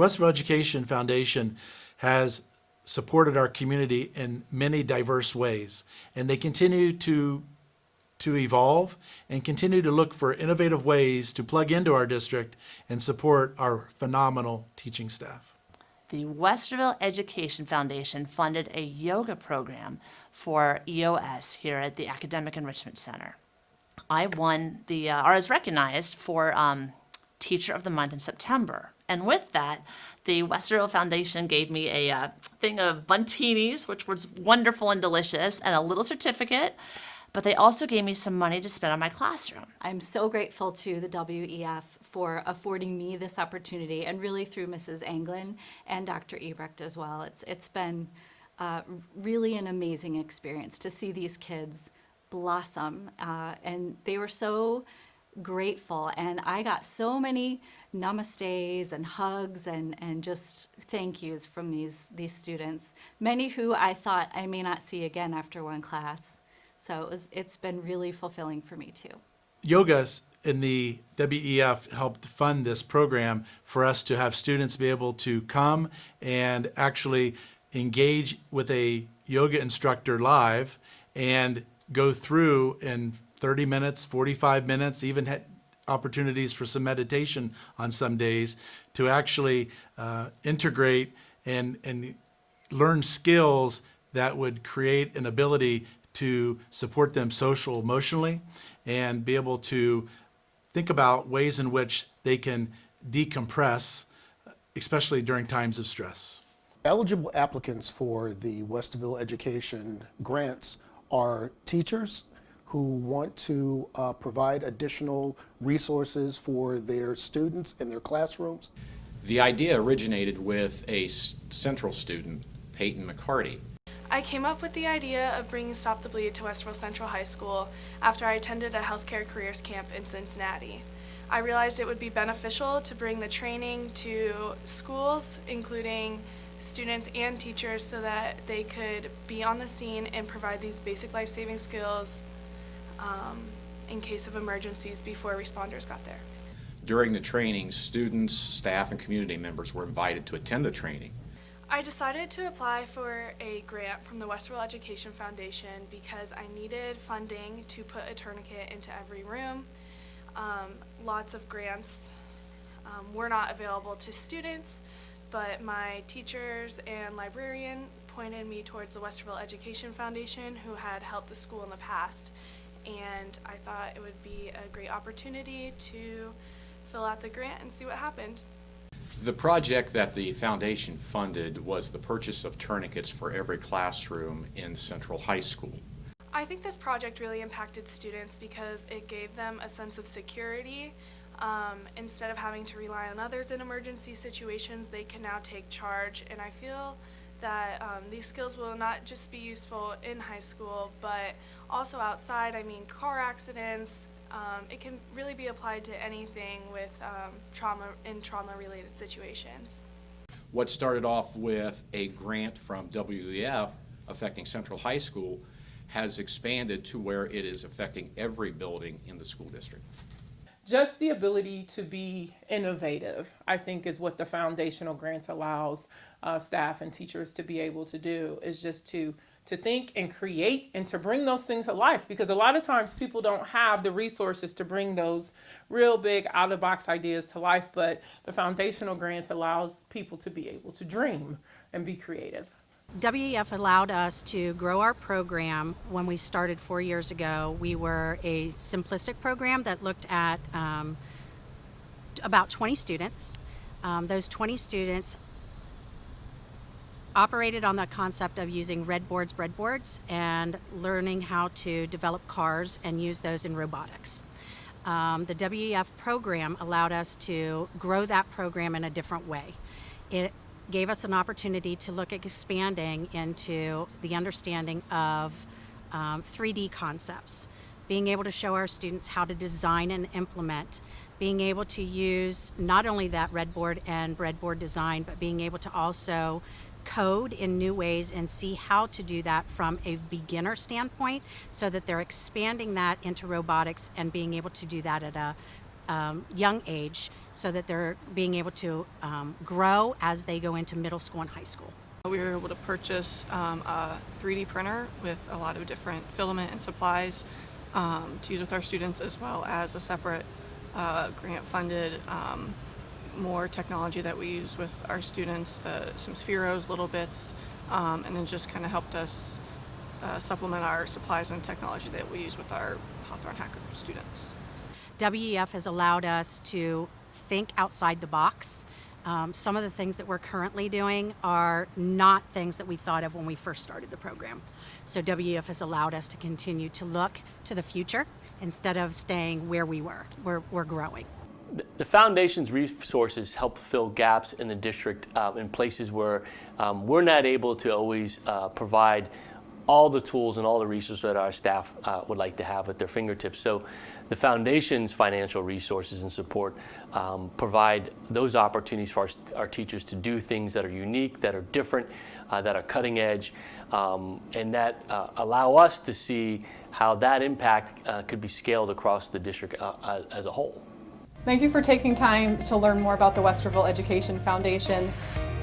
Westerville Education Foundation has supported our community in many diverse ways, and they continue to evolve and continue to look for innovative ways to plug into our district and support our phenomenal teaching staff. The Westerville Education Foundation funded a yoga program for EOS here at the Academic Enrichment Center. I won or was recognized for Teacher of the Month in September. And with that, the Westerville Foundation gave me a thing of buntinis, which was wonderful and delicious, and a little certificate. But they also gave me some money to spend on my classroom. I'm so grateful to the WEF for affording me this opportunity, and really through Mrs. Anglin and Dr. Ebrecht as well. It's been really an amazing experience to see these kids blossom, and they were so grateful, and I got so many namastes and hugs and just thank yous from these students, many who I thought I may not see again after one class. So it's been really fulfilling for me too. Yoga in the WEF helped fund this program for us to have students be able to come and actually engage with a yoga instructor live and go through in 30 minutes, 45 minutes, even had opportunities for some meditation on some days to actually integrate and learn skills that would create an ability to support them social emotionally and be able to think about ways in which they can decompress, especially during times of stress. Eligible applicants for the Westerville Education grants are teachers who want to provide additional resources for their students in their classrooms. The idea originated with a Central student, Peyton McCarty. I came up with the idea of bringing Stop the Bleed to Westerville Central High School after I attended a healthcare careers camp in Cincinnati. I realized it would be beneficial to bring the training to schools, including students and teachers, so that they could be on the scene and provide these basic life-saving skills in case of emergencies before responders got there. During the training, students, staff, and community members were invited to attend the training. I decided to apply for a grant from the Westerville Education Foundation because I needed funding to put a tourniquet into every room. Lots of grants were not available to students, but my teachers and librarian pointed me towards the Westerville Education Foundation, who had helped the school in the past, and I thought it would be a great opportunity to fill out the grant and see what happened. The project that the foundation funded was the purchase of tourniquets for every classroom in Central High School. I think this project really impacted students because it gave them a sense of security. Instead of having to rely on others in emergency situations, they can now take charge, and I feel that these skills will not just be useful in high school, but also outside. I mean, car accidents, it can really be applied to anything with trauma-related situations. What started off with a grant from WEF affecting Central High School has expanded to where it is affecting every building in the school district. Just the ability to be innovative, I think, is what the foundational grants allows staff and teachers to be able to do, is just to think and create and to bring those things to life, because a lot of times people don't have the resources to bring those real big out-of-the-box ideas to life, but the foundational grants allows people to be able to dream and be creative. WEF allowed us to grow our program. When we started 4 years ago, we were a simplistic program that looked at about 20 students. Those 20 students operated on the concept of using breadboards, and learning how to develop cars and use those in robotics. The WEF program allowed us to grow that program in a different way. It gave us an opportunity to look at expanding into the understanding of 3D concepts, being able to show our students how to design and implement, being able to use not only that redboard and breadboard design, but being able to also code in new ways and see how to do that from a beginner standpoint, so that they're expanding that into robotics and being able to do that at a young age so that they're being able to grow as they go into middle school and high school. We were able to purchase a 3D printer with a lot of different filament and supplies to use with our students, as well as a separate grant-funded more technology that we use with our students, some spheros, little bits, and then just kind of helped us supplement our supplies and technology that we use with our Hawthorne Hacker students. WEF has allowed us to think outside the box. Some of the things that we're currently doing are not things that we thought of when we first started the program. So WEF has allowed us to continue to look to the future instead of staying where we were. We're growing. The Foundation's resources help fill gaps in the district in places where we're not able to always provide all the tools and all the resources that our staff would like to have at their fingertips. So the Foundation's financial resources and support provide those opportunities for our teachers to do things that are unique, that are different, that are cutting edge, and that allow us to see how that impact could be scaled across the district as a whole. Thank you for taking time to learn more about the Westerville Education Foundation.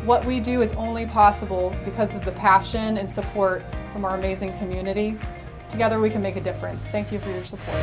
What we do is only possible because of the passion and support from our amazing community. Together we can make a difference. Thank you for your support.